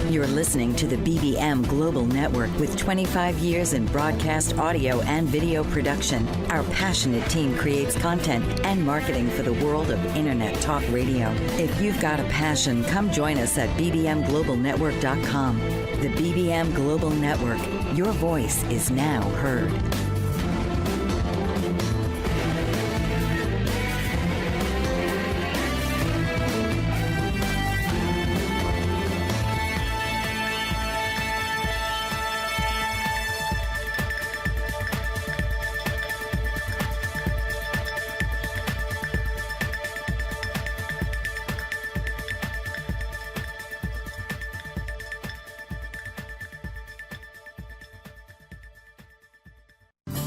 You're listening to the BBM Global Network with 25 years in broadcast audio and video production. Our passionate team creates content and marketing for the world of Internet Talk Radio. If you've got a passion, come join us at bbmglobalnetwork.com. The BBM Global Network. Your voice is now heard.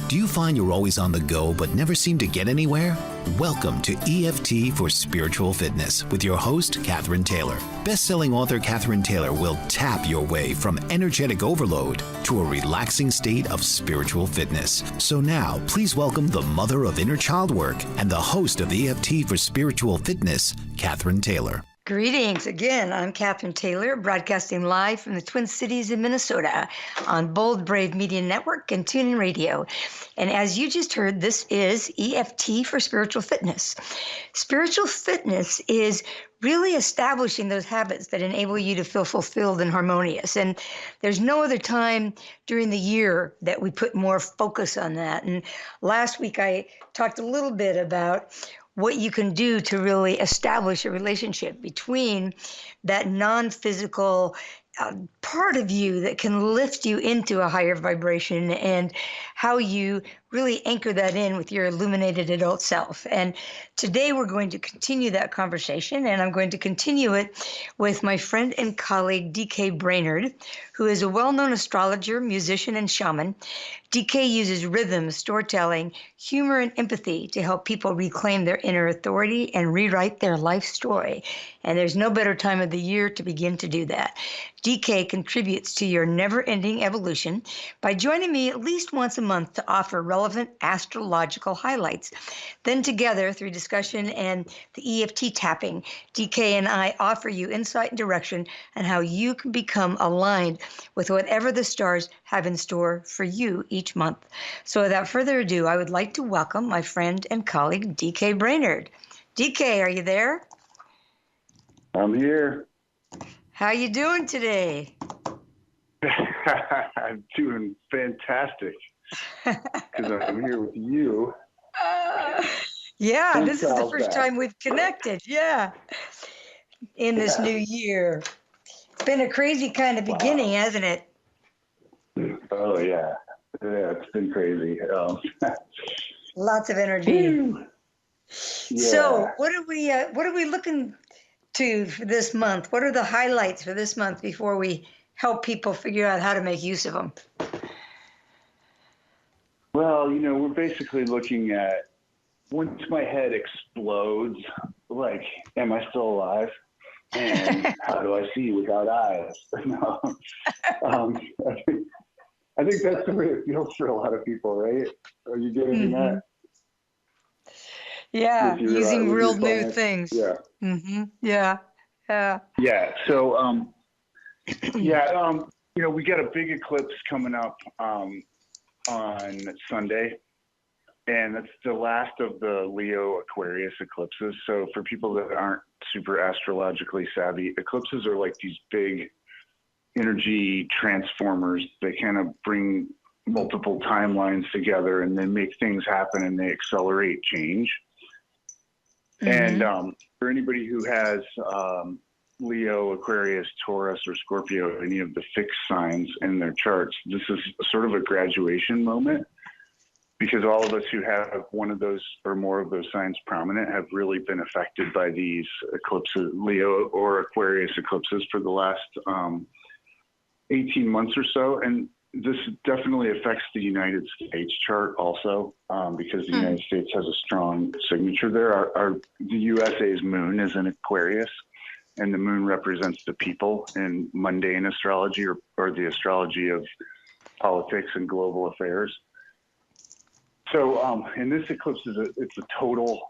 Do you find you're always on the go but never seem to get anywhere? Welcome to EFT for Spiritual Fitness with your host, Cathryn Taylor. Best-selling author Cathryn Taylor will tap your way from energetic overload to a relaxing state of spiritual fitness. So now, please welcome the mother of inner child work and the host of EFT for Spiritual Fitness, Cathryn Taylor. Greetings again. I'm Cathryn Taylor, broadcasting live from the Twin Cities in Minnesota on Bold Brave Media Network and TuneIn Radio. And as you just heard, this is EFT for Spiritual Fitness. Spiritual fitness is really establishing those habits that enable you to feel fulfilled and harmonious. And there's no other time during the year that we put more focus on that. And last week I talked a little bit about what you can do to really establish a relationship between that non-physical part of you that can lift you into a higher vibration, and how you really anchor that in with your illuminated adult self. And today we're going to continue that conversation, and I'm going to continue it with my friend and colleague, DK Brainard, who is a well-known astrologer, musician, and shaman. DK uses rhythm, storytelling, humor, and empathy to help people reclaim their inner authority and rewrite their life story. And there's no better time of the year to begin to do that. DK contributes to your never-ending evolution by joining me at least once a month to offer relevant astrological highlights. Then together, through discussion and the EFT tapping, DK and I offer you insight and direction on how you can become aligned with whatever the stars have in store for you each month. So without further ado, I would like to welcome my friend and colleague, DK Brainard. DK, are you there? I'm here. How you doing today? I'm doing fantastic because I'm here with you. Yeah, this is the first time we've connected. Yeah, in this new year. It's been a crazy kind of beginning, hasn't it? Oh yeah, it's been crazy. Lots of energy. Yeah. So, what are we looking to for this month? What are the highlights for this month before we help people figure out how to make use of them? Well, we're basically looking at, once my head explodes, like, am I still alive? And how do I see without eyes? No. I think that's the way it feels for a lot of people, right? Are you getting that? Yeah, using real new things. Yeah. Mm-hmm. Yeah. Yeah. Yeah. So, we got a big eclipse coming up on Sunday, and that's the last of the Leo Aquarius eclipses. So for people that aren't super astrologically savvy, eclipses are like these big energy transformers. They kind of bring multiple timelines together and then make things happen, and they accelerate change. Mm-hmm. And for anybody who has Leo, Aquarius, Taurus, or Scorpio, any of the fixed signs in their charts, this is sort of a graduation moment, because all of us who have one of those or more of those signs prominent have really been affected by these eclipses, Leo or Aquarius eclipses, for the last 18 months or so. And this definitely affects the United States chart also, because the United States has a strong signature there. The USA's moon is in Aquarius, and the moon represents the people in mundane astrology, or the astrology of politics and global affairs. So, and this eclipse it's a total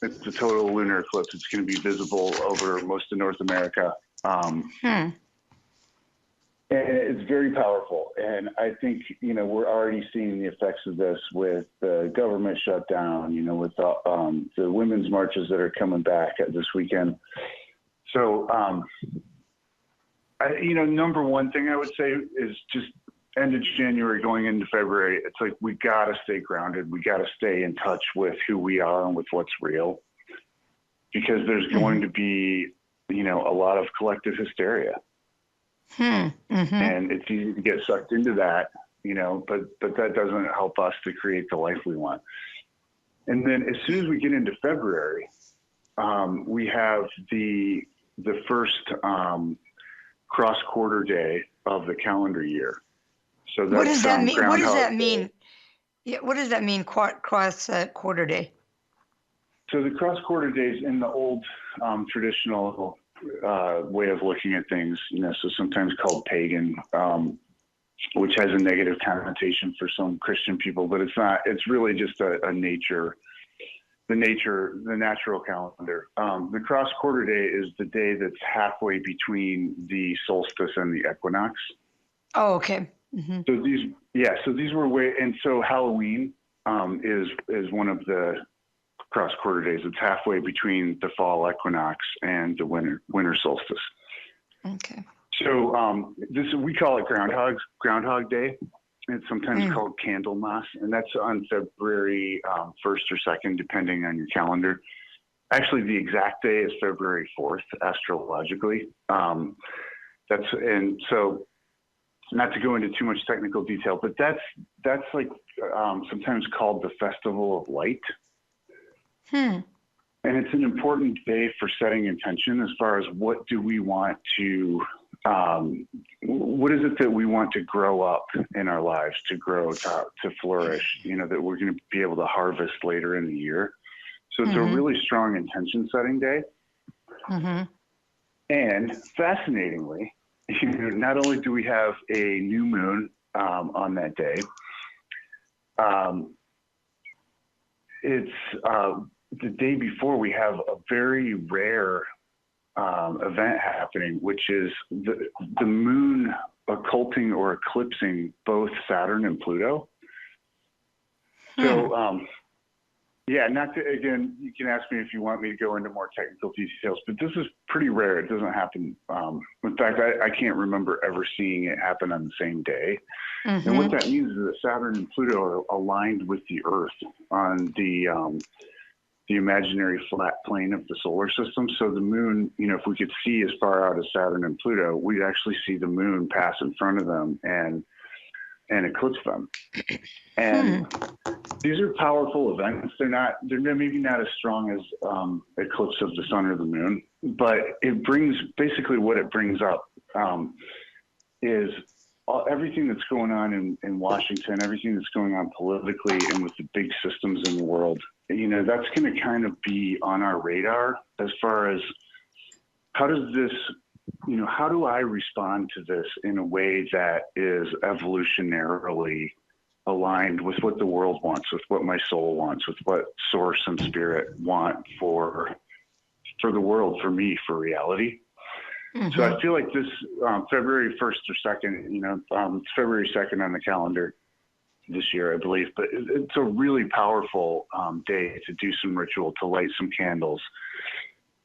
lunar eclipse. It's going to be visible over most of North America. And it's very powerful. And I think, we're already seeing the effects of this with the government shutdown, with the women's marches that are coming back this weekend. So, number one thing I would say is just end of January going into February. It's like, we got to stay grounded. We got to stay in touch with who we are and with what's real, because there's going to be, a lot of collective hysteria. And it's easy to get sucked into that, but that doesn't help us to create the life we want. And then as soon as we get into February, we have the first cross-quarter day of the calendar year. So that's, what does that mean? What does that mean? Day. Yeah, what does that mean? Cross quarter day. So the cross-quarter days in the old traditional way of looking at things, so sometimes called pagan, which has a negative connotation for some Christian people, but it's not. It's really just the natural calendar. The cross-quarter day is the day that's halfway between the solstice and the equinox. Oh, okay. So these were and so Halloween is one of the cross-quarter days. It's halfway between the fall equinox and the winter solstice. Okay. So we call it Groundhog Day. It's sometimes called Candlemas, and that's on February 1st or 2nd, depending on your calendar. Actually, the exact day is February 4th, astrologically. So not to go into too much technical detail, but that's like sometimes called the Festival of Light. And it's an important day for setting intention as far as what do we want to, what is it that we want to grow up in our lives, to grow, to flourish, that we're going to be able to harvest later in the year. So it's a really strong intention setting day. And fascinatingly, not only do we have a new moon on that day, it's the day before we have a very rare event happening, which is the moon occulting or eclipsing both Saturn and Pluto. So, again, you can ask me if you want me to go into more technical details, but this is pretty rare. It doesn't happen. In fact, I can't remember ever seeing it happen on the same day. And what that means is that Saturn and Pluto are aligned with the Earth on the imaginary flat plane of the solar system. So the moon, if we could see as far out as Saturn and Pluto, we'd actually see the moon pass in front of them and eclipse them. And these are powerful events. They're maybe not as strong as eclipse of the sun or the moon, but basically what it brings up is everything that's going on in Washington, everything that's going on politically and with the big systems in the world. That's going to kind of be on our radar as far as how does this, how do I respond to this in a way that is evolutionarily aligned with what the world wants, with what my soul wants, with what source and spirit want for the world, for me, for reality. So I feel like this February 1st or 2nd, it's February 2nd on the calendar this year, I believe, but it's a really powerful day to do some ritual, to light some candles,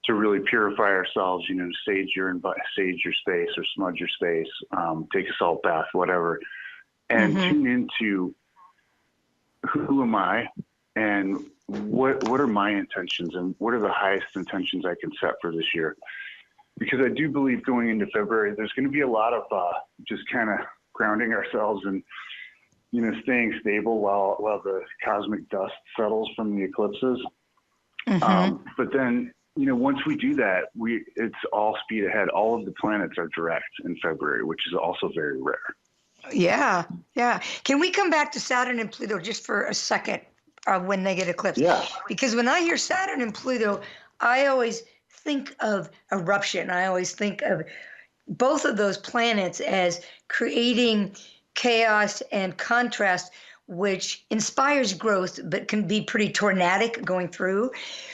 to really purify ourselves, sage your space or smudge your space, take a salt bath, whatever, and tune into who am I and what are my intentions and what are the highest intentions I can set for this year. Because I do believe going into February, there's going to be a lot of just kind of grounding ourselves and, staying stable while the cosmic dust settles from the eclipses. But then, once we do that, it's all speed ahead. All of the planets are direct in February, which is also very rare. Yeah. Can we come back to Saturn and Pluto just for a second when they get eclipsed? Yeah. Because when I hear Saturn and Pluto, I always think of eruption. I always think of both of those planets as creating chaos and contrast, which inspires growth, but can be pretty tornadic going through.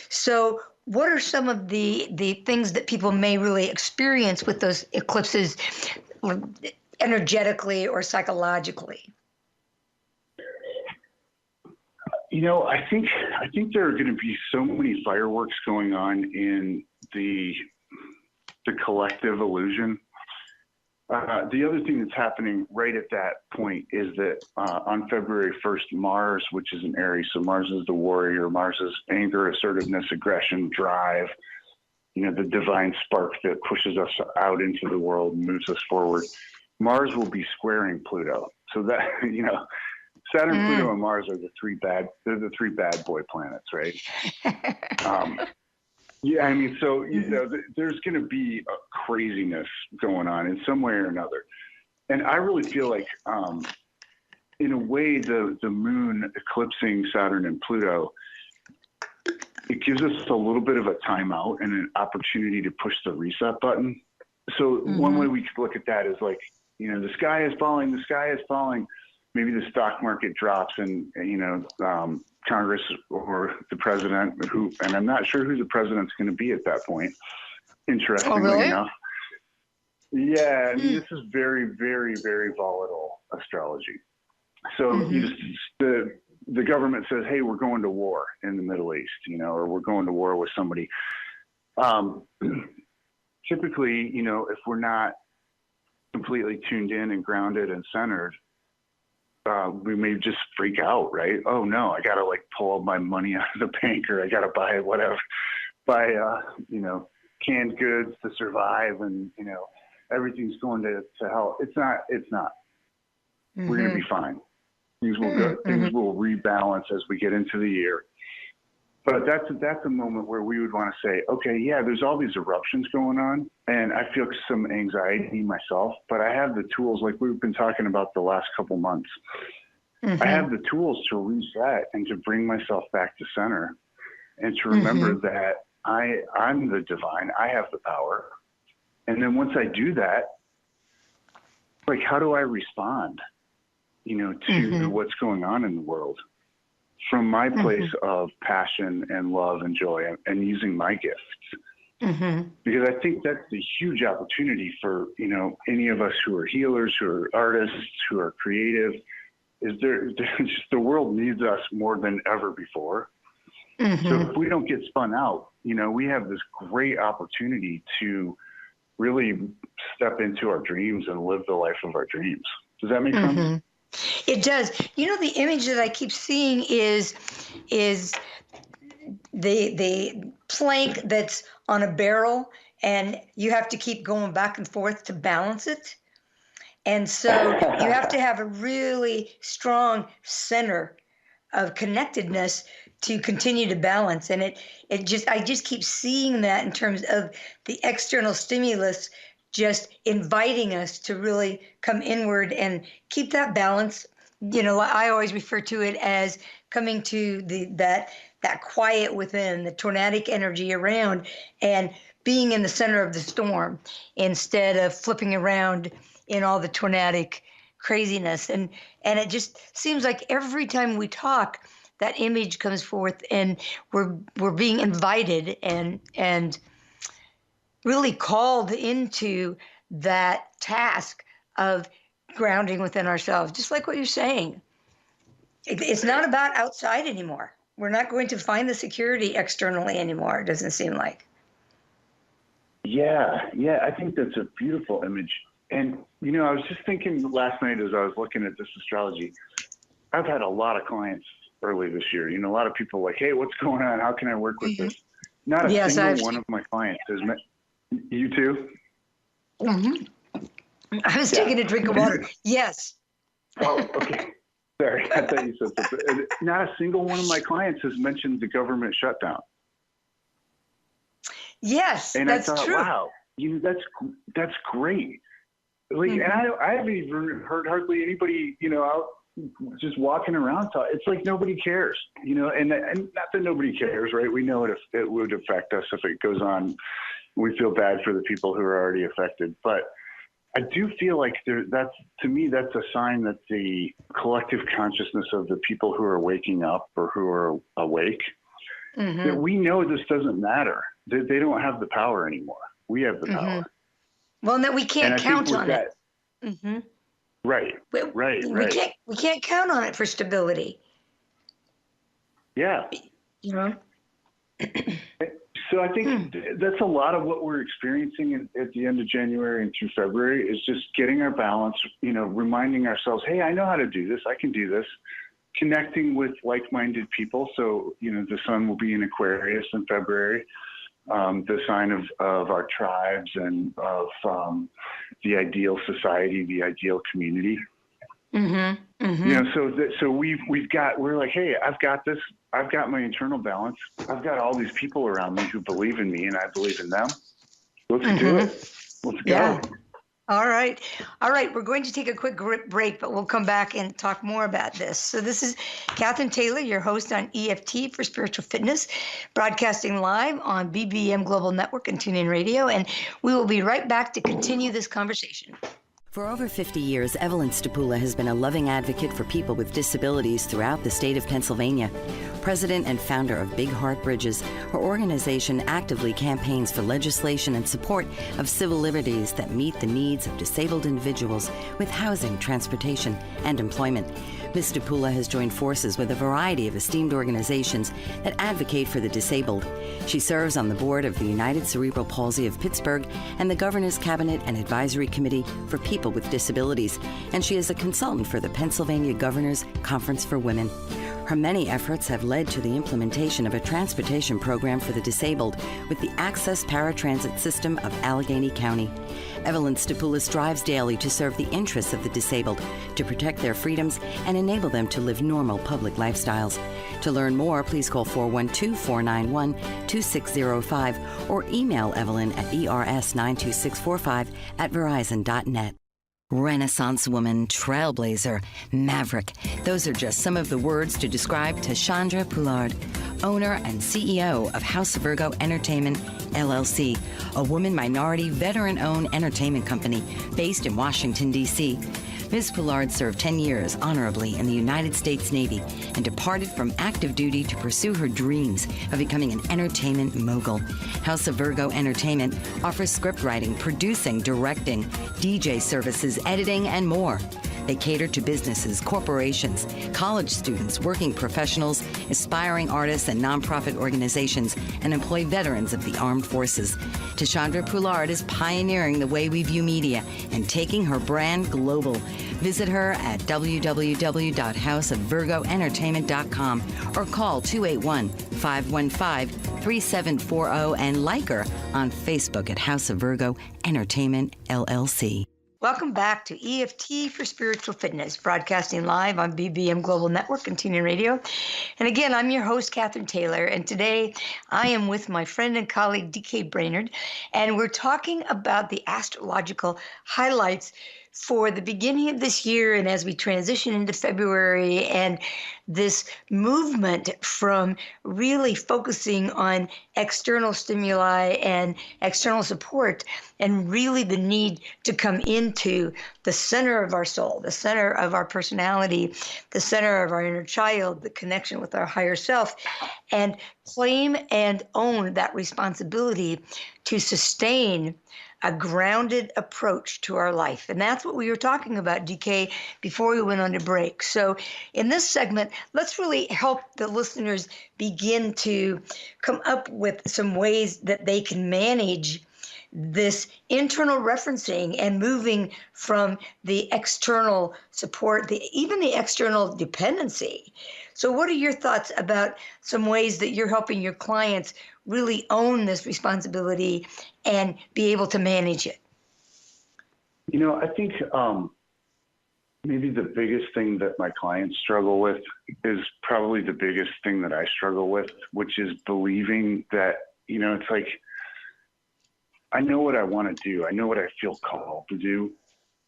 So what are some of the things that people may really experience with those eclipses? energetically or psychologically? I think there are going to be so many fireworks going on in the collective illusion. The other thing that's happening right at that point is that on February 1st, Mars, which is an Aries, so Mars is the warrior, Mars is anger, assertiveness, aggression, drive, the divine spark that pushes us out into the world and moves us forward. Mars will be squaring Pluto. So that, Saturn, Pluto, and Mars are the three bad boy planets, right? There's going to be a craziness going on in some way or another. And I really feel like, in a way, the moon eclipsing Saturn and Pluto, it gives us a little bit of a timeout and an opportunity to push the reset button. So one way we could look at that is like, the sky is falling, Maybe the stock market drops and Congress or the president, and I'm not sure who the president's going to be at that point, interestingly enough. Yeah, this is very, very, very volatile astrology. So the government says, hey, we're going to war in the Middle East, or we're going to war with somebody. Typically, if we're not completely tuned in and grounded and centered, we may just freak out, right? Oh no, I gotta pull all my money out of the bank, or I gotta buy canned goods to survive, and everything's going to hell. It's not. We're gonna be fine. Things will go. Things will rebalance as we get into the year. But that's a moment where we would want to say, okay, yeah, there's all these eruptions going on, and I feel some anxiety myself, but I have the tools, like we've been talking about the last couple months. I have the tools to reset and to bring myself back to center, and to remember that I'm the divine. I have the power. And then once I do that, how do I respond, to what's going on in the world? From my place of passion and love and joy, and using my gifts. Because I think that's the huge opportunity for, any of us who are healers, who are artists, who are creative, is the world needs us more than ever before. So if we don't get spun out, we have this great opportunity to really step into our dreams and live the life of our dreams. Does that make sense? It does. The image that I keep seeing is the plank that's on a barrel, and you have to keep going back and forth to balance it. And so you have to have a really strong center of connectedness to continue to balance. And I just keep seeing that in terms of the external stimulus just inviting us to really come inward and keep that balance. I always refer to it as coming to that quiet within, the tornadic energy around, and being in the center of the storm instead of flipping around in all the tornadic craziness. And it just seems like every time we talk, that image comes forth, and we're being invited and really called into that task of grounding within ourselves, just like what you're saying. It's not about outside anymore. We're not going to find the security externally anymore, it doesn't seem like. Yeah, I think that's a beautiful image. And, I was just thinking last night as I was looking at this astrology, I've had a lot of clients early this year. A lot of people like, hey, what's going on? How can I work with this? Not a single one of my clients has met. You too? I was taking a drink of water. Yes. Oh, okay. Sorry, I thought you said something. Not a single one of my clients has mentioned the government shutdown. Yes, and that's I thought, true. Wow, that's great. And I haven't even heard hardly anybody, out just walking around. It's like nobody cares, and not that nobody cares, right? We know it would affect us if it goes on. We feel bad for the people who are already affected, but I do feel like that's a sign that the collective consciousness of the people who are waking up or who are awake, that we know this doesn't matter. They don't have the power anymore. We have the power. Well, and that we can't count on it. Mm-hmm. Right. We can't count on it for stability. Yeah. You know. So I think that's a lot of what we're experiencing at the end of January and through February is just getting our balance, reminding ourselves, hey, I know how to do this. I can do this. Connecting with like-minded people. So, the sun will be in Aquarius in February, the sign of our tribes and of the ideal society, the ideal community. Mm-hmm. Mm-hmm. So we're like, hey, I've got this. I've got my internal balance. I've got all these people around me who believe in me and I believe in them. Let's do it. Let's go. All right. We're going to take a quick break, but we'll come back and talk more about this. So this is Cathryn Taylor, your host on EFT for Spiritual Fitness, broadcasting live on BBM Global Network and TuneIn Radio. And we will be right back to continue this conversation. For over 50 years, Evelyn Stapula has been a loving advocate for people with disabilities throughout the state of Pennsylvania. President and founder of Big Heart Bridges, her organization actively campaigns for legislation and support of civil liberties that meet the needs of disabled individuals with housing, transportation, and employment. Ms. Stapula has joined forces with a variety of esteemed organizations that advocate for the disabled. She serves on the board of the United Cerebral Palsy of Pittsburgh and the Governor's Cabinet and Advisory Committee for People with Disabilities, and she is a consultant for the Pennsylvania Governor's Conference for Women. Her many efforts have led to the implementation of a transportation program for the disabled with the Access Paratransit System of Allegheny County. Evelyn Stapula strives daily to serve the interests of the disabled, to protect their freedoms, and enable them to live normal public lifestyles. To learn more, please call 412-491-2605 or email Evelyn at ers92645@verizon.net. Renaissance woman, trailblazer, maverick. Those are just some of the words to describe Tashandra Poulard, owner and CEO of House Virgo Entertainment, LLC, a woman minority veteran-owned entertainment company based in Washington, D.C. Ms. Poulard served 10 years honorably in the United States Navy and departed from active duty to pursue her dreams of becoming an entertainment mogul. House of Virgo Entertainment offers script writing, producing, directing, DJ services, editing, and more. They cater to businesses, corporations, college students, working professionals, aspiring artists, and nonprofit organizations, and employ veterans of the armed forces. Tashandra Poulard is pioneering the way we view media and taking her brand global. Visit her at www.houseofvirgoentertainment.com or call 281-515-3740 and like her on Facebook at House of Virgo Entertainment, LLC. Welcome back to EFT for Spiritual Fitness, broadcasting live on BBM Global Network and TuneIn Radio. And again, I'm your host, Cathryn Taylor, and today I am with my friend and colleague, DK Brainard, and we're talking about the astrological highlights for the beginning of this year and as we transition into February, and this movement from really focusing on external stimuli and external support and really the need to come into the center of our soul, the center of our personality, the center of our inner child, the connection with our higher self, and claim and own that responsibility to sustain a grounded approach to our life. And that's what we were talking about, DK, before we went on to break. So in this segment, let's really help the listeners begin to come up with some ways that they can manage this internal referencing and moving from the external support, even the external dependency. So what are your thoughts about some ways that you're helping your clients really own this responsibility and be able to manage it? I think maybe the biggest thing that my clients struggle with is probably the biggest thing that I struggle with, which is believing that, it's like, I know what I want to do. I know what I feel called to do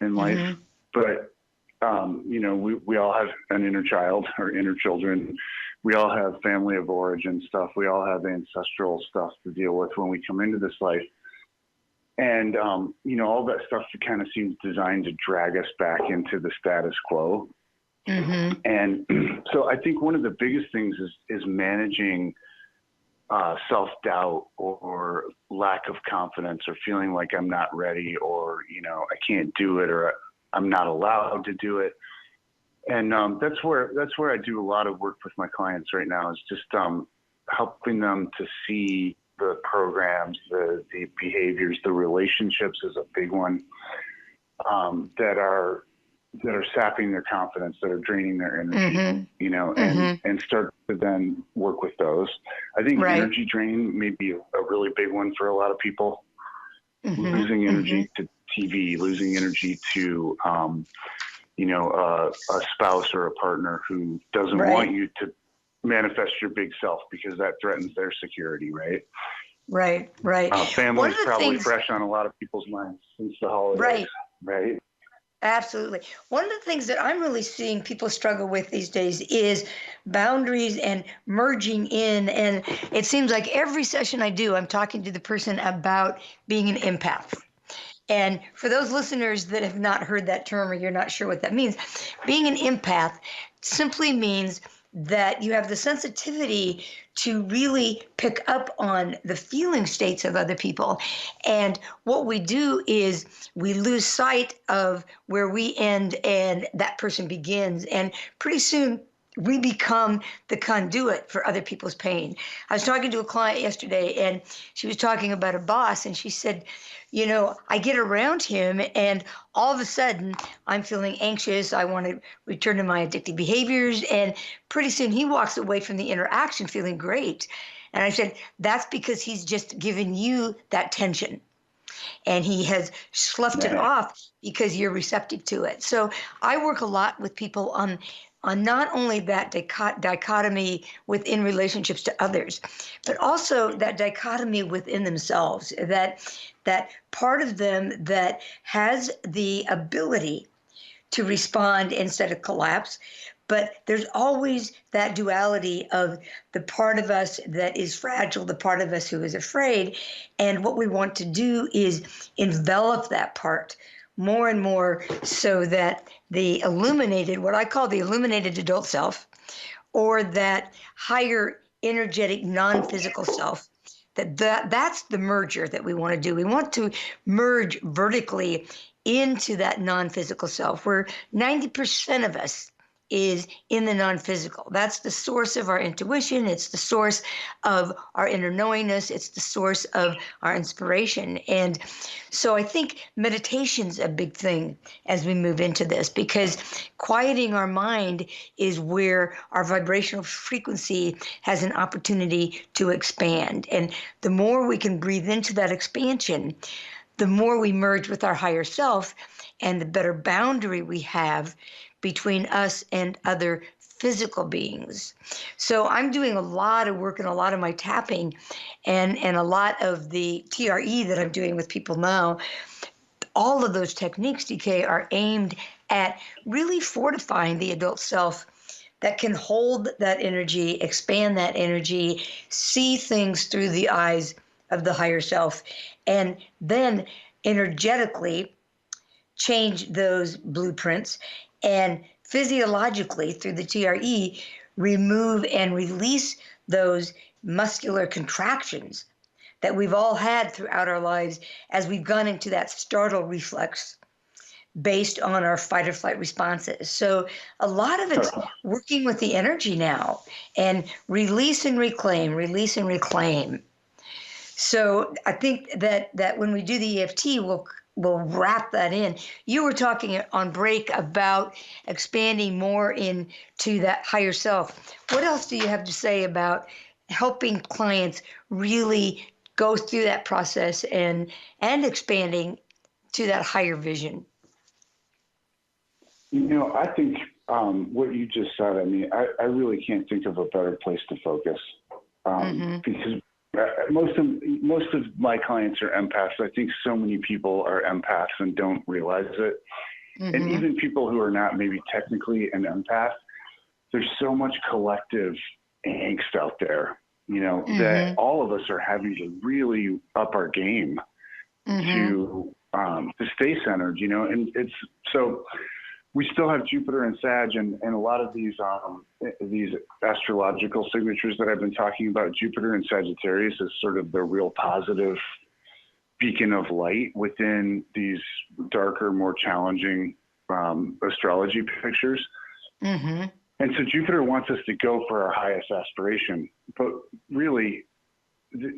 in life, but, we all have an inner child or inner children. We all have family of origin stuff. We all have ancestral stuff to deal with when we come into this life. And, all that stuff kind of seems designed to drag us back into the status quo. And so I think one of the biggest things is managing self-doubt or lack of confidence or feeling like I'm not ready or, I can't do it or I'm not allowed to do it. And that's where I do a lot of work with my clients right now, is just helping them to see the programs, the behaviors, the relationships is a big one, that are sapping their confidence, that are draining their energy, you know, and start to then work with those. I think energy drain may be a really big one for a lot of people. Losing energy to TV, losing energy to, you know, a spouse or a partner who doesn't want you to manifest your big self because that threatens their security, right? Right. Family is probably fresh on a lot of people's minds since the holidays, right? Absolutely. One of the things that I'm really seeing people struggle with these days is boundaries and merging in. And it seems like every session I do, I'm talking to the person about being an empath. And for those listeners that have not heard that term, or you're not sure what that means, being an empath simply means that you have the sensitivity to really pick up on the feeling states of other people. And what we do is we lose sight of where we end and that person begins. And pretty soon we become the conduit for other people's pain. I was talking to a client yesterday, and she was talking about a boss, and she said, you know, I get around him and all of a sudden I'm feeling anxious. I want to return to my addictive behaviors. And pretty soon he walks away from the interaction feeling great. And I said, that's because he's just given you that tension. And he has sloughed it off because you're receptive to it. So I work a lot with people on not only that dichotomy within relationships to others, but also that dichotomy within themselves, that part of them that has the ability to respond instead of collapse. But there's always that duality of the part of us that is fragile, the part of us who is afraid. And what we want to do is envelop that part more and more so that the illuminated, what I call the illuminated adult self, or that higher energetic non-physical self, that's the merger that we want to do. We want to merge vertically into that non-physical self, where 90% of us is in the non-physical. That's the source of our intuition. It's the source of our inner knowingness. It's the source of our inspiration. And so I think meditation's a big thing as we move into this, because quieting our mind is where our vibrational frequency has an opportunity to expand. And the more we can breathe into that expansion, the more we merge with our higher self, and the better boundary we have between us and other physical beings. So I'm doing a lot of work and a lot of my tapping and a lot of the TRE that I'm doing with people now. All of those techniques, DK, are aimed at really fortifying the adult self that can hold that energy, expand that energy, see things through the eyes of the higher self, and then energetically change those blueprints, and physiologically through the TRE remove and release those muscular contractions that we've all had throughout our lives as we've gone into that startle reflex based on our fight or flight responses. So a lot of it's working with the energy now and release and reclaim, release and reclaim. So I think that when we do the EFT, we'll wrap that in. You were talking on break about expanding more into that higher self. What else do you have to say about helping clients really go through that process and expanding to that higher vision? You know, I think what you just said, I mean, I really can't think of a better place to focus because most of my clients are empaths. I think so many people are empaths and don't realize it. And even people who are not maybe technically an empath, there's so much collective angst out there, you know, that all of us are having to really up our game to stay centered, you know. And it's so we still have Jupiter and Sag, and a lot of these astrological signatures that I've been talking about. Jupiter and Sagittarius is sort of the real positive beacon of light within these darker, more challenging astrology pictures. Mm-hmm. And so Jupiter wants us to go for our highest aspiration, but really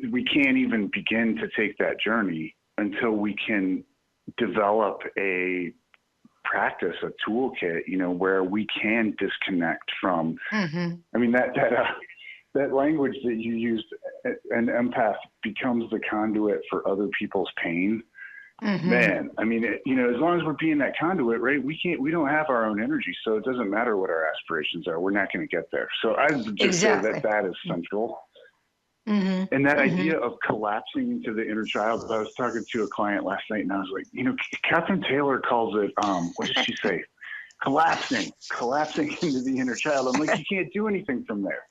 we can't even begin to take that journey until we can develop a practice, a toolkit, where we can disconnect from, I mean, that language that you used, an empath becomes the conduit for other people's pain. Man, I mean, as long as we're being that conduit, right? We don't have our own energy, so it doesn't matter what our aspirations are. We're not going to get there. So I would just say that is central. And that idea of collapsing into the inner child. I was talking to a client last night, and I was like, Cathryn Taylor calls it, what did she say? Collapsing into the inner child. I'm like, you can't do anything from there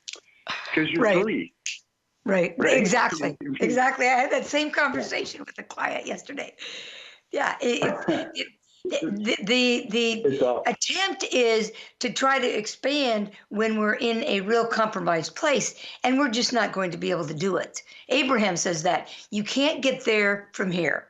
because you're free. Right. Exactly. I had that same conversation with a client yesterday. Yeah. The attempt is to try to expand when we're in a real compromised place, and we're just not going to be able to do it. Abraham says that you can't get there from here.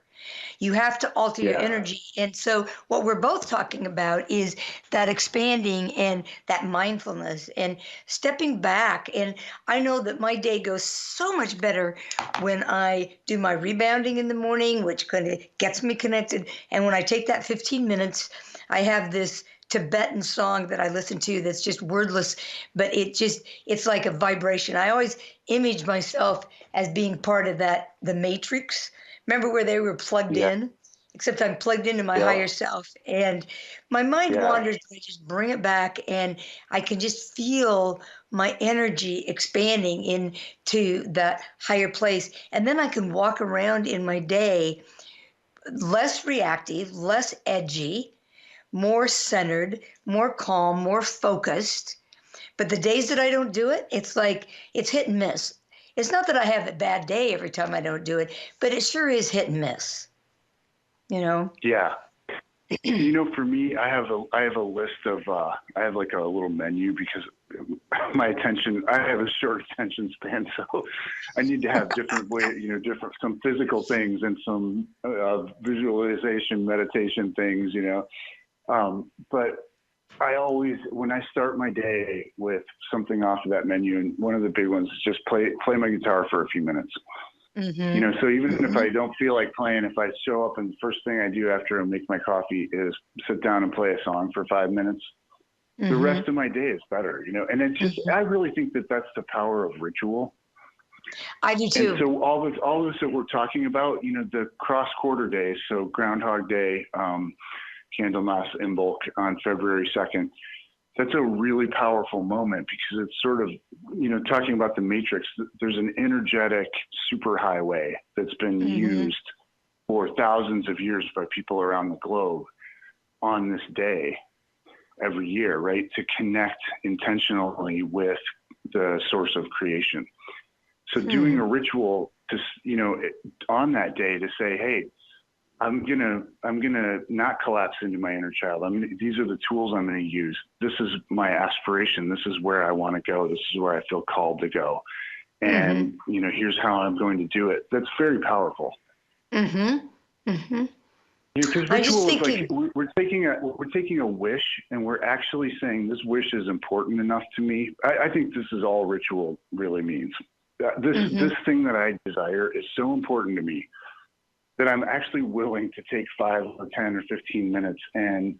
You have to alter your energy. And so what we're both talking about is that expanding and that mindfulness and stepping back. And I know that my day goes so much better when I do my rebounding in the morning, which kind of gets me connected. And when I take that 15 minutes, I have this Tibetan song that I listen to that's just wordless, but it's like a vibration. I always image myself as being part of the Matrix. Remember where they were plugged in? Except I'm plugged into my higher self. And my mind wanders, I just bring it back, and I can just feel my energy expanding into that higher place. And then I can walk around in my day less reactive, less edgy, more centered, more calm, more focused. But the days that I don't do it, it's like it's hit and miss. It's not that I have a bad day every time I don't do it, but it sure is hit and miss. Yeah. For me, I have a list of, I have like a little menu because I have a short attention span. So I need to have different ways, some physical things and some visualization, meditation things, but I always, when I start my day with something off of that menu, and one of the big ones is just play my guitar for a few minutes. So even if I don't feel like playing, if I show up and the first thing I do after I make my coffee is sit down and play a song for 5 minutes, the rest of my day is better, and it's just, I really think that that's the power of ritual. I do too. And so all this that we're talking about, the cross-quarter days, so Groundhog Day, Candlemas Imbolc on February 2nd. That's a really powerful moment because it's sort of, talking about the matrix, there's an energetic superhighway that's been used for thousands of years by people around the globe on this day every year, right? To connect intentionally with the source of creation. So doing a ritual to, on that day to say, hey, I'm gonna not collapse into my inner child. These are the tools I'm gonna use. This is my aspiration. This is where I want to go. This is where I feel called to go. And here's how I'm going to do it. That's very powerful. Because ritual is like we're taking a wish, and we're actually saying this wish is important enough to me. I think this is all ritual really means. This thing that I desire is so important to me that I'm actually willing to take 5 or 10 or 15 minutes and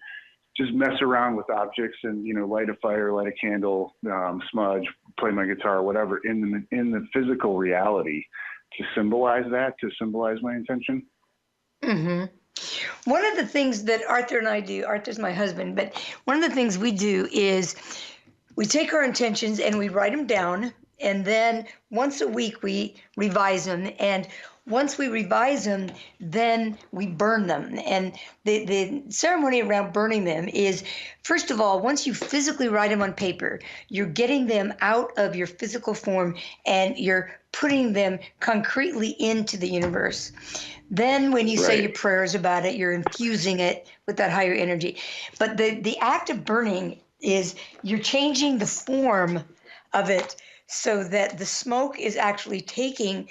just mess around with objects and, light a fire, light a candle, smudge, play my guitar, whatever, in the physical reality to symbolize my intention. One of the things that Arthur and I do, Arthur's my husband, but one of the things we do is we take our intentions and we write them down, and then once a week we revise them, and once we revise them, then we burn them. And the ceremony around burning them is, first of all, once you physically write them on paper, you're getting them out of your physical form and you're putting them concretely into the universe. Then when you say your prayers about it, you're infusing it with that higher energy. But the act of burning is you're changing the form of it so that the smoke is actually taking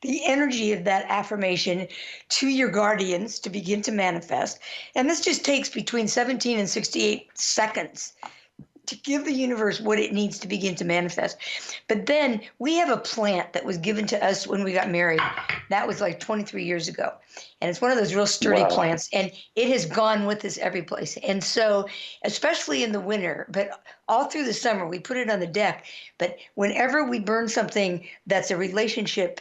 the energy of that affirmation to your guardians to begin to manifest. And this just takes between 17 and 68 seconds to give the universe what it needs to begin to manifest. But then we have a plant that was given to us when we got married. That was like 23 years ago. And it's one of those real sturdy plants. And it has gone with us every place. And so, especially in the winter, but all through the summer, we put it on the deck. But whenever we burn something that's a relationship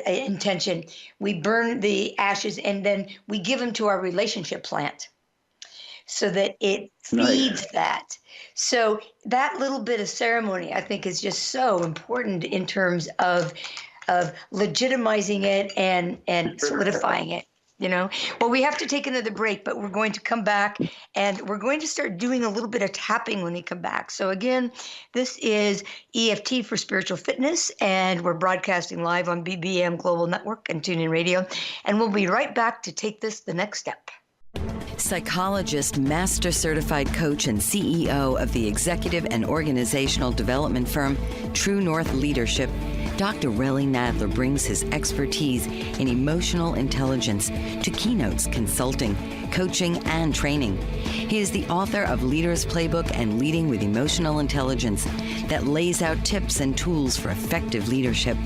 intention, we burn the ashes and then we give them to our relationship plant so that it feeds that. So that little bit of ceremony, I think, is just so important in terms of legitimizing it and solidifying it. You know, well, we have to take another break, but we're going to come back and we're going to start doing a little bit of tapping when we come back. So again, this is EFT for Spiritual Fitness, and we're broadcasting live on BBM Global Network and TuneIn Radio. And we'll be right back to take this the next step. Psychologist, master certified coach, and CEO of the executive and organizational development firm True North Leadership, Dr. Relly Nadler brings his expertise in emotional intelligence to keynotes, consulting, coaching, and training. He is the author of Leader's Playbook and Leading with Emotional Intelligence that lays out tips and tools for effective leadership.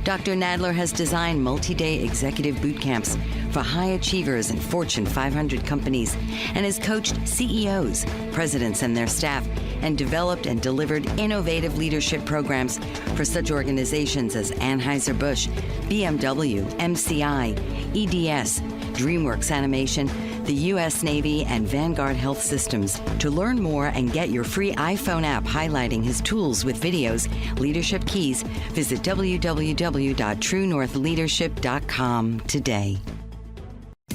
Dr. Nadler has designed multi-day executive boot camps for high achievers in Fortune 500 companies and has coached CEOs, presidents, and their staff, and developed and delivered innovative leadership programs for such organizations as Anheuser-Busch, BMW, MCI, EDS, DreamWorks Animation, the U.S. Navy, and Vanguard Health Systems. To learn more and get your free iPhone app highlighting his tools with videos, leadership keys, visit www.truenorthleadership.com today.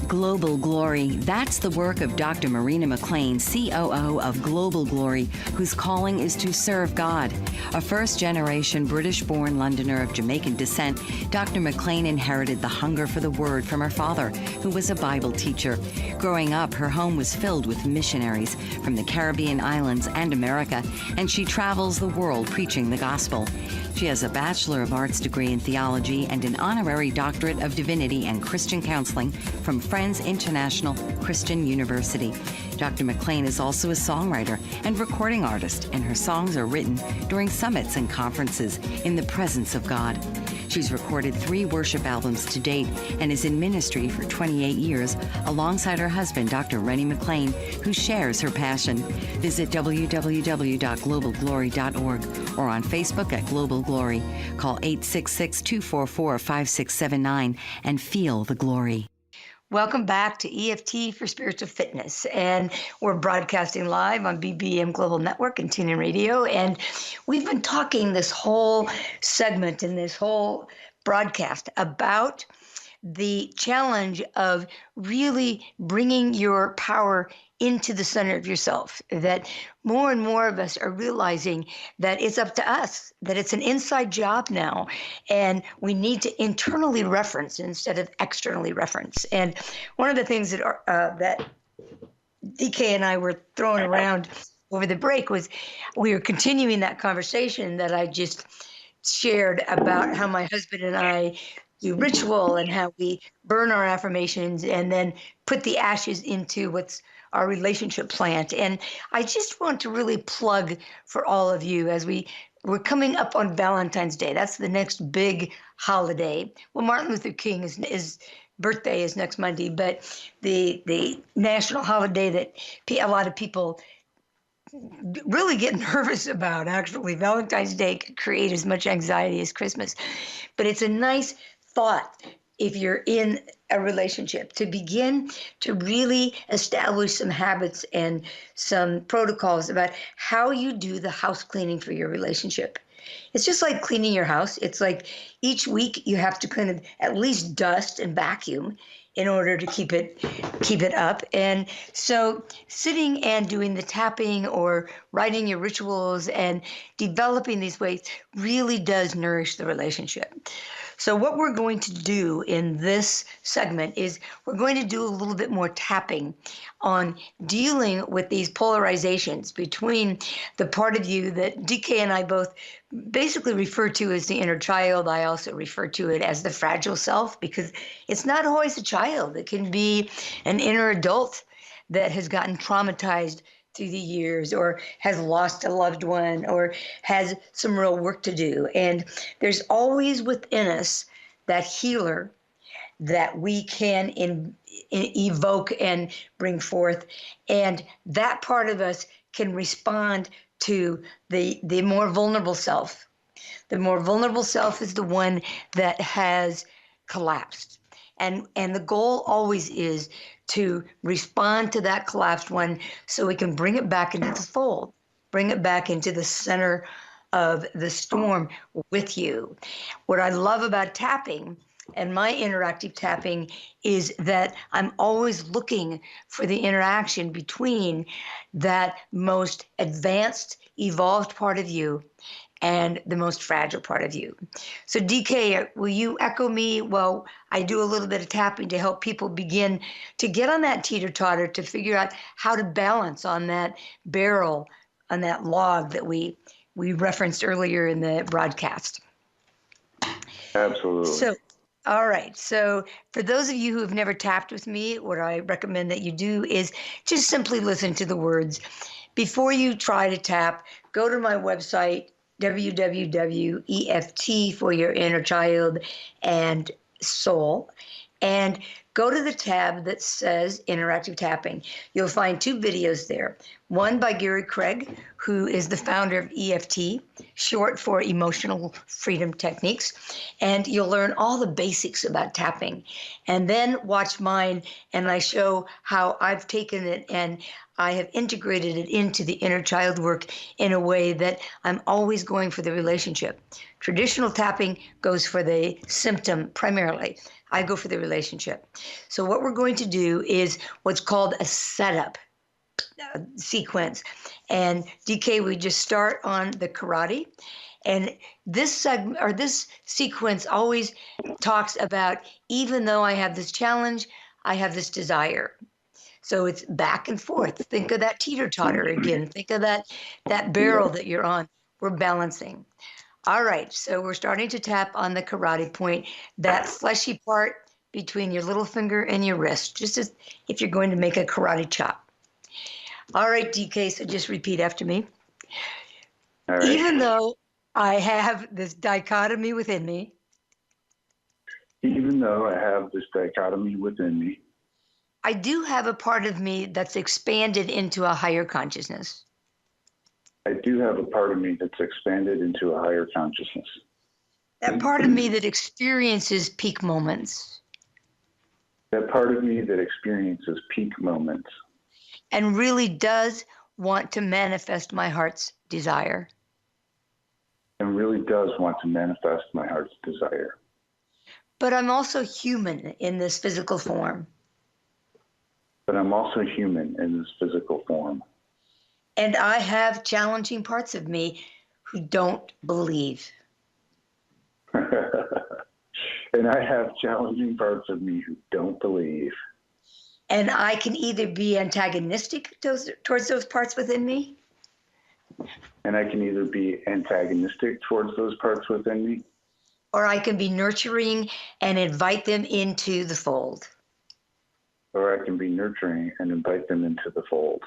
Global Glory. That's the work of Dr. Marina McLean, COO of Global Glory, whose calling is to serve God. A first-generation British-born Londoner of Jamaican descent, Dr. McLean inherited the hunger for the Word from her father, who was a Bible teacher. Growing up, her home was filled with missionaries from the Caribbean islands and America, and she travels the world preaching the gospel. She has a Bachelor of Arts degree in theology and an honorary doctorate of divinity and Christian counseling from Friends International Christian University. Dr. McLean is also a songwriter and recording artist, and her songs are written during summits and conferences in the presence of God. She's recorded 3 worship albums to date and is in ministry for 28 years alongside her husband, Dr. Rennie McLean, who shares her passion. Visit www.globalglory.org or on Facebook at Global Glory. Call 866-244-5679 and feel the glory. Welcome back to EFT for Spiritual Fitness, and we're broadcasting live on BBM Global Network and TuneIn Radio, and we've been talking this whole segment and this whole broadcast about the challenge of really bringing your power into the center of yourself, that more and more of us are realizing that it's up to us, that it's an inside job now, and we need to internally reference instead of externally reference. And one of the things that that DK and I were throwing around over the break was we were continuing that conversation that I just shared about how my husband and I do ritual and how we burn our affirmations and then put the ashes into what's our relationship plant. And I just want to really plug for all of you as we're coming up on Valentine's Day. That's the next big holiday. Well, Martin Luther King is birthday is next Monday, but the national holiday that a lot of people really get nervous about, actually. Valentine's Day could create as much anxiety as Christmas. But it's a nice thought if you're in a relationship to begin to really establish some habits and some protocols about how you do the house cleaning for your relationship. It's just like cleaning your house. It's like each week you have to kind of at least dust and vacuum in order to keep it up. And so sitting and doing the tapping or writing your rituals and developing these ways really does nourish the relationship. So what we're going to do in this segment is we're going to do a little bit more tapping on dealing with these polarizations between the part of you that DK and I both basically refer to as the inner child. I also refer to it as the fragile self, because it's not always a child. It can be an inner adult that has gotten traumatized through the years, or has lost a loved one, or has some real work to do. And there's always within us that healer that we can evoke and bring forth. And that part of us can respond to the more vulnerable self. The more vulnerable self is the one that has collapsed. And the goal always is to respond to that collapsed one so we can bring it back into the fold, bring it back into the center of the storm with you. What I love about tapping and my interactive tapping is that I'm always looking for the interaction between that most advanced, evolved part of you and the most fragile part of you. So DK, will you echo me while I do a little bit of tapping to help people begin to get on that teeter-totter, to figure out how to balance on that barrel, on that log that we referenced earlier in the broadcast? Absolutely. So, all right. So for those of you who have never tapped with me, what I recommend that you do is just simply listen to the words. Before you try to tap, go to my website, www.eft for your inner child and soul, and go to the tab that says interactive tapping. You'll find two videos there. One by Gary Craig, who is the founder of EFT, short for Emotional Freedom Techniques, and you'll learn all the basics about tapping. And then watch mine, and I show how I've taken it and I have integrated it into the inner child work in a way that I'm always going for the relationship. Traditional tapping goes for the symptom primarily. I go for the relationship. So what we're going to do is what's called a setup sequence. And DK, we just start on the karate. And this segment, or this sequence, always talks about, even though I have this challenge, I have this desire. So it's back and forth. Think of that teeter-totter again. Think of that barrel that you're on. We're balancing. All right, so we're starting to tap on the karate point, that fleshy part between your little finger and your wrist, just as if you're going to make a karate chop. All right, DK, so just repeat after me. All right. Even though I have this dichotomy within me, Even though I have this dichotomy within me, I do have a part of me that's expanded into a higher consciousness. I do have a part of me that's expanded into a higher consciousness. That part of me that experiences peak moments. That part of me that experiences peak moments. And really does want to manifest my heart's desire. And really does want to manifest my heart's desire. But I'm also human in this physical form. But I'm also human in this physical form. And I have challenging parts of me who don't believe. And I have challenging parts of me who don't believe. And I can either be antagonistic towards those parts within me. And I can either be antagonistic towards those parts within me. Or I can be nurturing and invite them into the fold. Or I can be nurturing and invite them into the fold.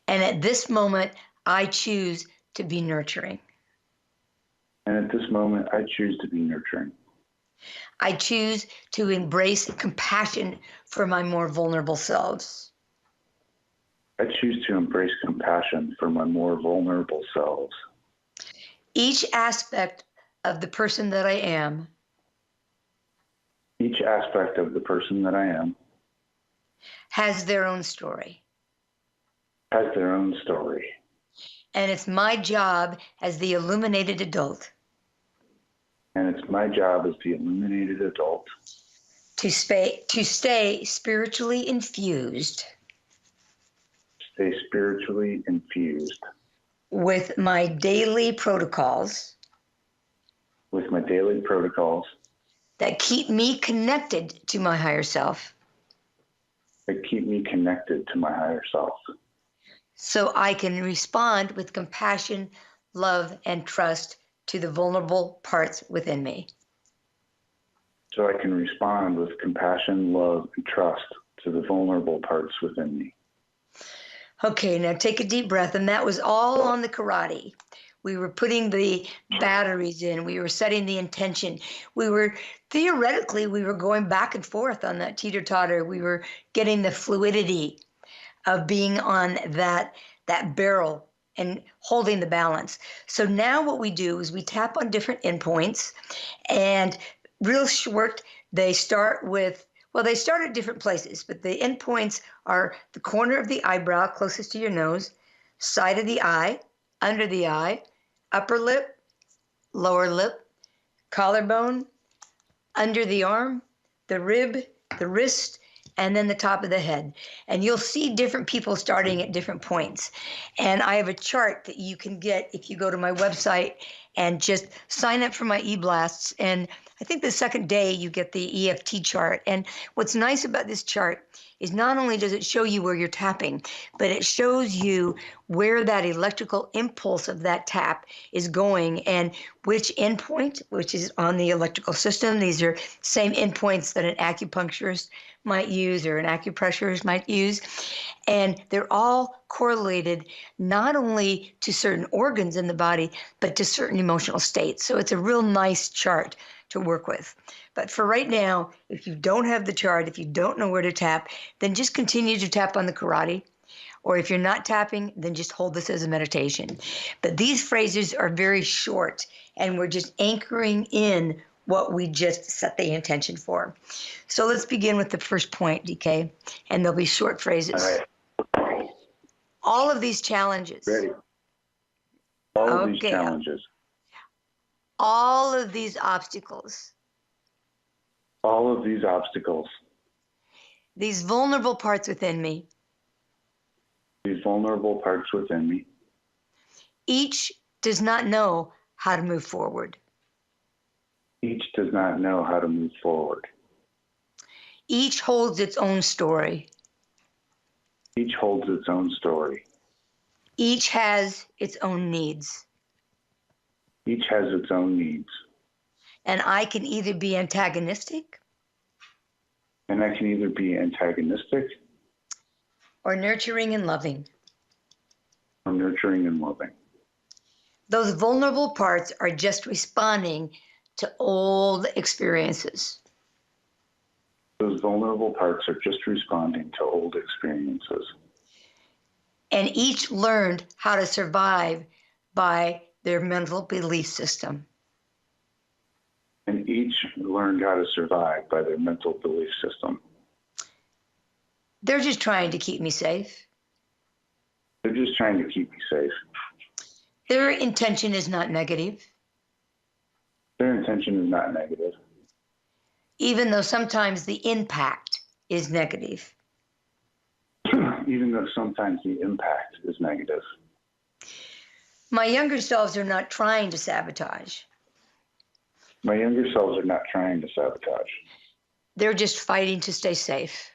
And at this moment, I choose to be nurturing. And at this moment, I choose to be nurturing. I choose to embrace compassion for my more vulnerable selves. I choose to embrace compassion for my more vulnerable selves. Each aspect of the person that I am. Each aspect of the person that I am. Has their own story. Has their own story. And it's my job as the illuminated adult. And it's my job as the illuminated adult. To stay spiritually infused. Stay spiritually infused. With my daily protocols. with my daily protocols that keep me connected to my higher self, that keep me connected to my higher self, so I can respond with compassion, love, and trust to the vulnerable parts within me. so I can respond with compassion, love, and trust to the vulnerable parts within me. Okay, now take a deep breath, and that was all on the karate. We were putting the batteries in. We were setting the intention. We were going back and forth on that teeter-totter. We were getting the fluidity of being on that barrel and holding the balance. So now what we do is we tap on different endpoints, and real short, they start at different places, but the endpoints are the corner of the eyebrow closest to your nose, side of the eye, under the eye, upper lip, lower lip, collarbone, under the arm, the rib, the wrist, and then the top of the head. And you'll see different people starting at different points. And I have a chart that you can get if you go to my website and just sign up for my e-blasts. And I think the second day you get the EFT chart. And what's nice about this chart is not only does it show you where you're tapping, but it shows you where that electrical impulse of that tap is going and which endpoint, which is on the electrical system. These are same endpoints that an acupuncturist might use or an acupressurist might use. And they're all correlated not only to certain organs in the body, but to certain emotional states. So it's a real nice chart to work with. But for right now, if you don't have the chart, if you don't know where to tap, then just continue to tap on the karate. Or if you're not tapping, then just hold this as a meditation. But these phrases are very short, and we're just anchoring in what we just set the intention for. So let's begin with the first point, DK, and there'll be short phrases. All right. All of these challenges. Ready. All of these challenges. All of these obstacles. All of these obstacles. These vulnerable parts within me. These vulnerable parts within me. Each does not know how to move forward. Each does not know how to move forward. Each holds its own story. Each holds its own story. Each has its own needs. Each has its own needs. And I can either be antagonistic. And I can either be antagonistic. Or nurturing and loving. Or nurturing and loving. Those vulnerable parts are just responding to old experiences. Those vulnerable parts are just responding to old experiences. And each learned how to survive by their mental belief system. And each learned how to survive by their mental belief system. They're just trying to keep me safe. They're just trying to keep me safe. Their intention is not negative. Their intention is not negative. Even though sometimes the impact is negative. Even though sometimes the impact is negative. My younger selves are not trying to sabotage. My younger selves are not trying to sabotage. They're just fighting to stay safe.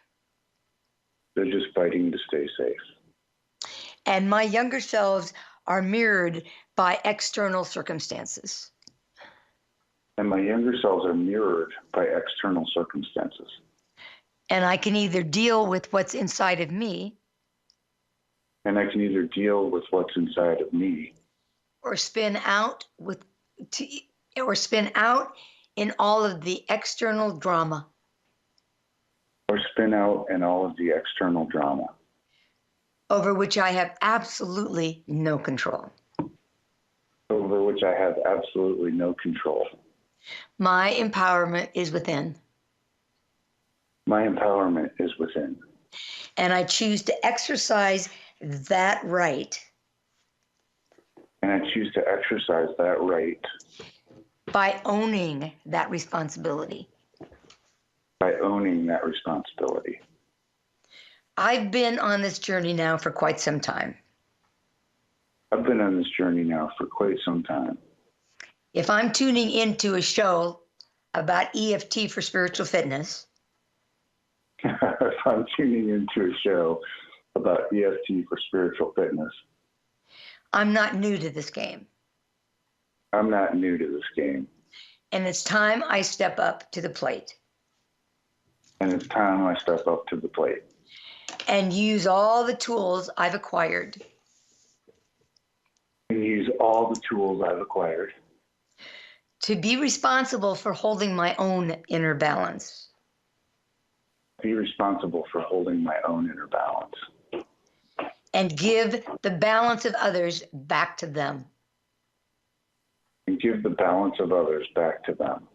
They're just fighting to stay safe. And my younger selves are mirrored by external circumstances. And my younger selves are mirrored by external circumstances. And I can either deal with what's inside of me. And I can either deal with what's inside of me. Or spin out in all of the external drama. Or spin out in all of the external drama. Over which I have absolutely no control. Over which I have absolutely no control. My empowerment is within. My empowerment is within. And I choose to exercise that right. And I choose to exercise that right. By owning that responsibility. By owning that responsibility. I've been on this journey now for quite some time. I've been on this journey now for quite some time. If I'm tuning into a show about EFT for spiritual fitness, if I'm tuning into a show about EFT for spiritual fitness, I'm not new to this game. I'm not new to this game. And it's time I step up to the plate. And it's time I step up to the plate. And use all the tools I've acquired. And use all the tools I've acquired. To be responsible for holding my own inner balance. Be responsible for holding my own inner balance. And give the balance of others back to them. And give the balance of others back to them.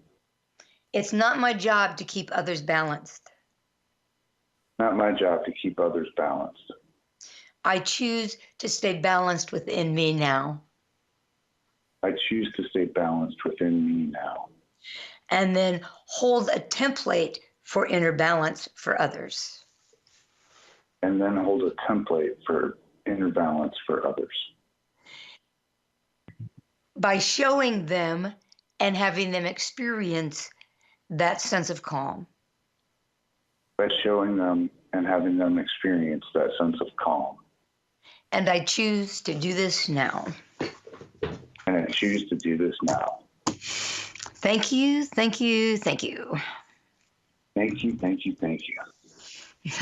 It's not my job to keep others balanced. Not my job to keep others balanced. I choose to stay balanced within me now. I choose to stay balanced within me now. And then hold a template for inner balance for others. And then hold a template for inner balance for others. By showing them and having them experience that sense of calm. By showing them and having them experience that sense of calm. And I choose to do this now. And I choose to do this now. Thank you, thank you, thank you. Thank you, thank you, thank you.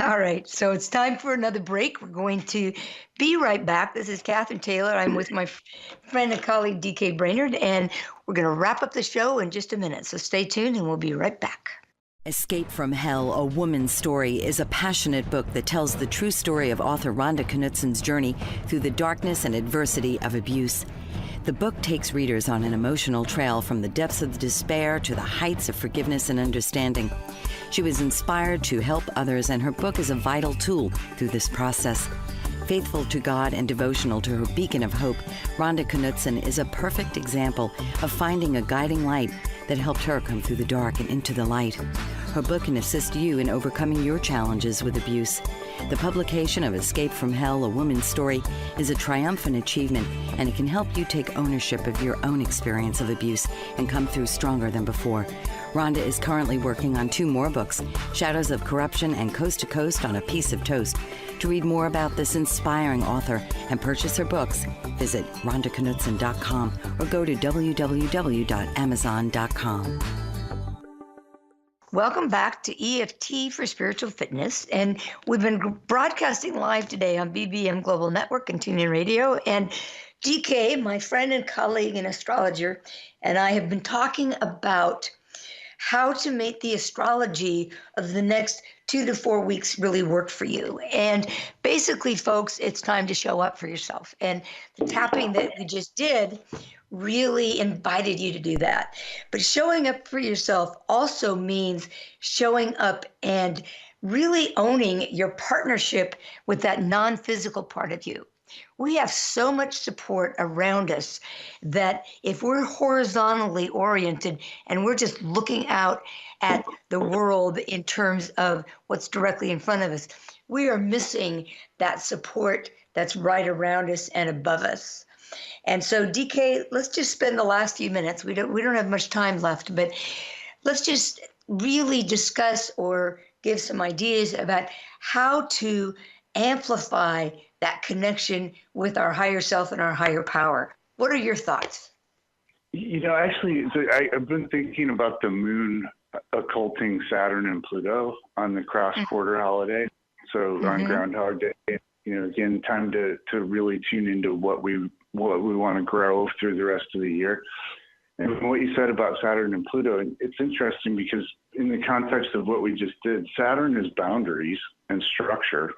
All right, so it's time for another break. We're going to be right back. This is Cathryn Taylor. I'm with my friend and colleague, DK Brainard, and we're going to wrap up the show in just a minute. So stay tuned, and we'll be right back. Escape from Hell, A Woman's Story is a passionate book that tells the true story of author Rhonda Knutsen's journey through the darkness and adversity of abuse. The book takes readers on an emotional trail from the depths of despair to the heights of forgiveness and understanding. She was inspired to help others, and her book is a vital tool through this process. Faithful to God and devotional to her beacon of hope, Rhonda Knutsen is a perfect example of finding a guiding light that helped her come through the dark and into the light. Her book can assist you in overcoming your challenges with abuse. The publication of Escape from Hell, A Woman's Story is a triumphant achievement, and it can help you take ownership of your own experience of abuse and come through stronger than before. Rhonda is currently working on 2 more books, Shadows of Corruption and Coast to Coast on a Piece of Toast. To read more about this inspiring author and purchase her books, visit rhondaknutsen.com or go to www.amazon.com. Welcome back to EFT for Spiritual Fitness. And we've been broadcasting live today on BBM Global Network and TuneIn Radio. And DK, my friend and colleague and astrologer, and I have been talking about how to make the astrology of the next 2 to 4 weeks really work for you. And basically, folks, it's time to show up for yourself. And the tapping that we just did really invited you to do that. But showing up for yourself also means showing up and really owning your partnership with that non-physical part of you. We have so much support around us that if we're horizontally oriented and we're just looking out at the world in terms of what's directly in front of us, we are missing that support that's right around us and above us. And so, DK, let's just spend the last few minutes. We don't have much time left, but let's just really discuss or give some ideas about how to amplify that connection with our higher self and our higher power. What are your thoughts? You know, actually, I've been thinking about the moon occulting Saturn and Pluto on the cross-quarter holiday. So on Groundhog Day, you know, again, time to really tune into what we want to grow through the rest of the year. And what you said about Saturn and Pluto, it's interesting because in the context of what we just did, Saturn is boundaries and structure.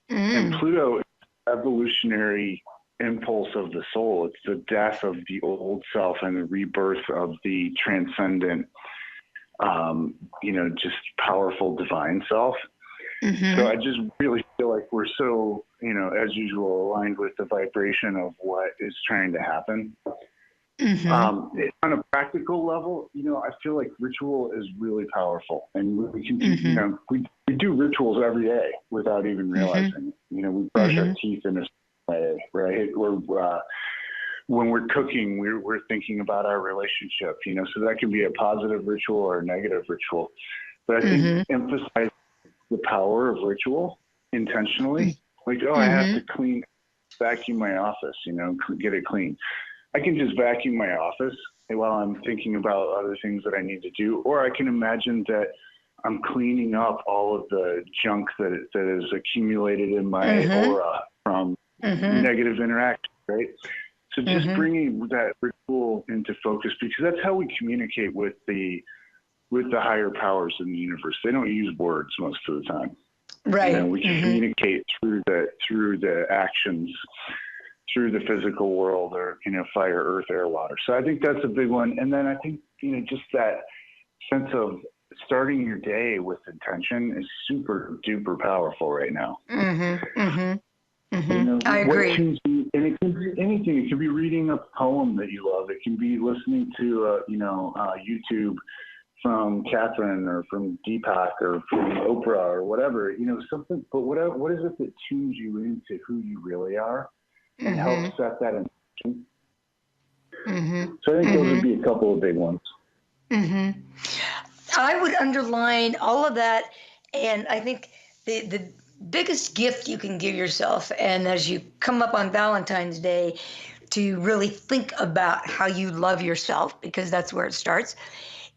And Pluto is the evolutionary impulse of the soul. It's the death of the old self and the rebirth of the transcendent, just powerful divine self. So I just really feel like we're so, as usual, aligned with the vibration of what is trying to happen. On a practical level, I feel like ritual is really powerful, and we can do, we do rituals every day without even realizing it. We brush our teeth in a way, right? when we're cooking, we're thinking about our relationship, so that can be a positive ritual or a negative ritual. But I think emphasize the power of ritual intentionally. Like, I have to vacuum my office, get it clean. I can just vacuum my office while I'm thinking about other things that I need to do, or I can imagine that I'm cleaning up all of the junk that is accumulated in my aura from negative interaction, right? So just bringing that ritual into focus, because that's how we communicate with the higher powers in the universe. They don't use words most of the time. Right. We can communicate through the actions, through the physical world, or fire, earth, air, water. So I think that's a big one. And then I think just that sense of starting your day with intention is super duper powerful right now. I agree. And it can be anything. It can be reading a poem that you love. It can be listening to YouTube from Cathryn or from Deepak or from Oprah or whatever, something. But what is it that tunes you into who you really are and helps set that intention? So I think those would be a couple of big ones. I would underline all of that, and I think the biggest gift you can give yourself, and as you come up on Valentine's Day, to really think about how you love yourself, because that's where it starts,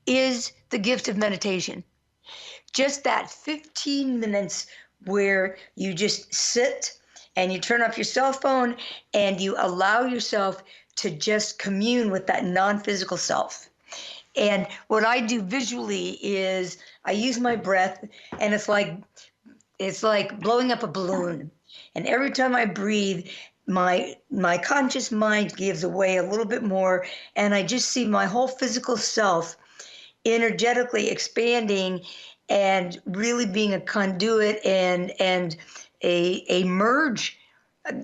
is the gift of meditation. Just that 15 minutes where you just sit and you turn off your cell phone and you allow yourself to just commune with that non-physical self. And what I do visually is I use my breath, and it's like blowing up a balloon. And every time I breathe, my conscious mind gives away a little bit more, and I just see my whole physical self energetically expanding and really being a conduit and a merge,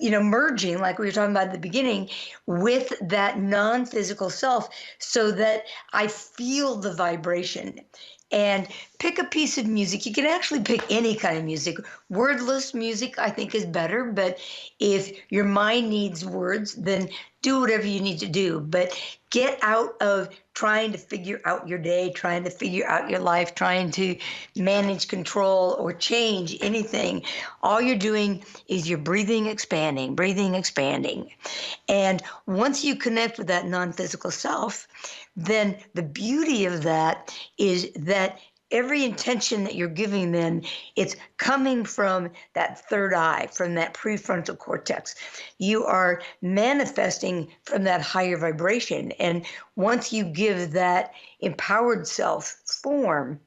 merging, like we were talking about at the beginning, with that non-physical self, so that I feel the vibration. And pick a piece of music. You can actually pick any kind of music. Wordless music, I think, is better. But if your mind needs words, then do whatever you need to do. But get out of trying to figure out your day, trying to figure out your life, trying to manage, control, or change anything. All you're doing is you're breathing, expanding. And once you connect with that non-physical self, then the beauty of that is that every intention that you're giving, then it's coming from that third eye, from that prefrontal cortex. You are manifesting from that higher vibration. And once you give that empowered self form,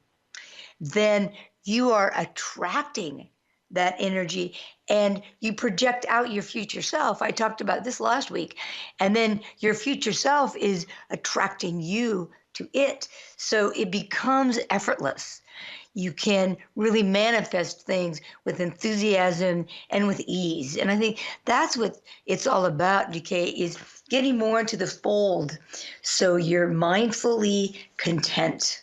then you are attracting that energy, and you project out your future self. I talked about this last week. And then your future self is attracting you to it. So it becomes effortless. You can really manifest things with enthusiasm and with ease. And I think that's what it's all about, DK, is getting more into the fold so you're mindfully content.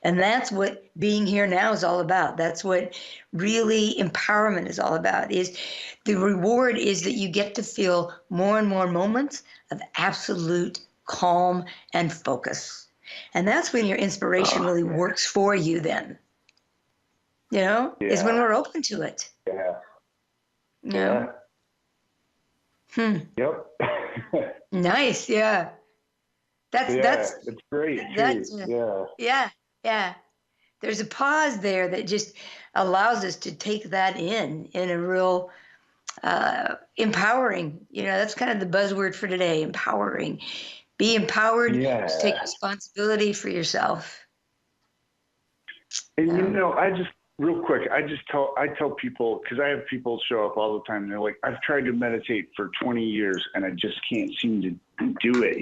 And that's what being here now is all about. That's what really empowerment is all about. Is the reward is that you get to feel more and more moments of absolute calm and focus. And that's when your inspiration really works for you then. Is when we're open to it. Yeah. Yep. Nice, yeah. That's it's great. Yeah. There's a pause there that just allows us to take that in a real empowering. That's kind of the buzzword for today, empowering. Be empowered to take responsibility for yourself. And I just real quick, I tell people, because I have people show up all the time. They're like, I've tried to meditate for 20 years and I just can't seem to do it,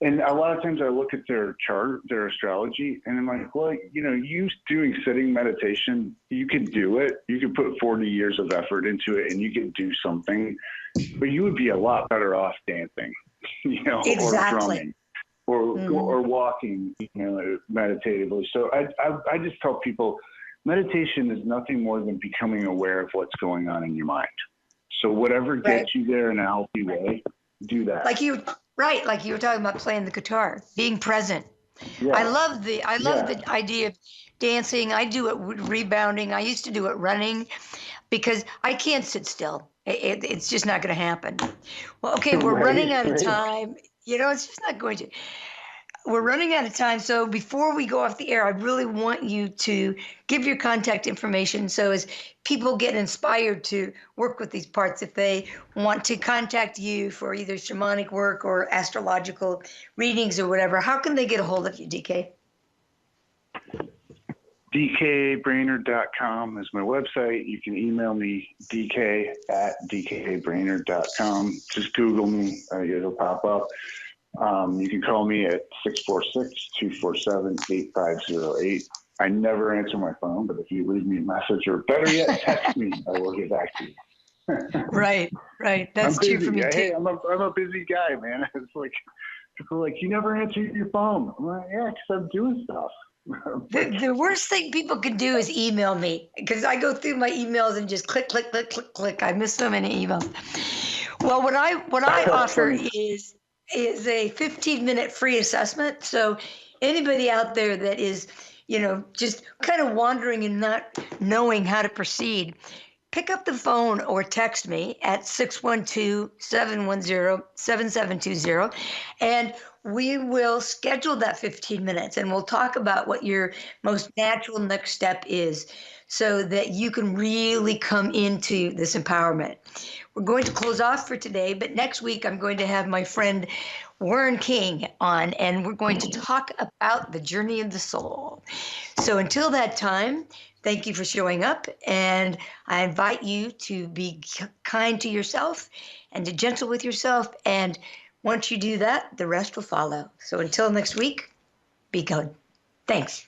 And a lot of times I look at their chart, their astrology, and I'm like, well, you doing sitting meditation, you could do it. You could put 40 years of effort into it and you could do something, but you would be a lot better off dancing, exactly. or drumming or walking, meditatively. So I just tell people meditation is nothing more than becoming aware of what's going on in your mind. So whatever gets you there in a healthy way, do that. Like you were talking about playing the guitar, being present. Yeah. I love the idea of dancing. I do it rebounding. I used to do it running because I can't sit still. It's just not going to happen. Well, okay, we're running out of time. It's just not going to. We're running out of time. So before we go off the air, I really want you to give your contact information. So as people get inspired to work with these parts, if they want to contact you for either shamanic work or astrological readings or whatever, how can they get a hold of you, DK? dkbrainard.com is my website. You can email me, dk@dkbrainard.com. Just Google me. It'll pop up. You can call me at 646-247-8508. I never answer my phone, but if you leave me a message or better yet, text me, I will get back to you. Right. That's true for me too. Hey, I'm a busy guy, man. It's like, people are like, you never answer your phone. I'm like, yeah, because I'm doing stuff. The worst thing people can do is email me, because I go through my emails and just click. I miss so many emails. Well, what I offer is a 15-minute free assessment. So anybody out there that is, just kind of wandering and not knowing how to proceed, pick up the phone or text me at 612-710-7720, and we will schedule that 15 minutes and we'll talk about what your most natural next step is so that you can really come into this empowerment. We're going to close off for today, but next week I'm going to have my friend Warren King on, and we're going to talk about the journey of the soul. So until that time, thank you for showing up, and I invite you to be kind to yourself and to gentle with yourself, and once you do that, the rest will follow. So until next week, be good. Thanks.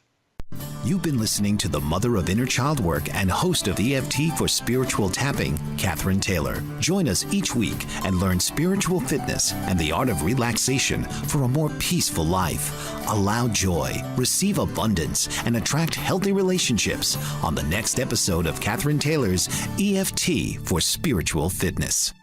You've been listening to the mother of inner child work and host of EFT for Spiritual Tapping, Cathryn Taylor. Join us each week and learn spiritual fitness and the art of relaxation for a more peaceful life. Allow joy, receive abundance, and attract healthy relationships on the next episode of Cathryn Taylor's EFT for Spiritual Fitness.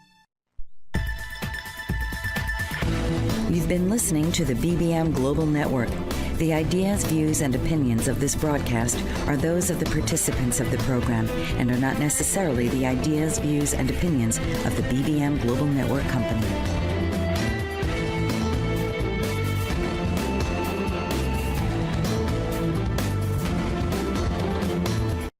You've been listening to the BBM Global Network. The ideas, views, and opinions of this broadcast are those of the participants of the program and are not necessarily the ideas, views, and opinions of the BBM Global Network Company.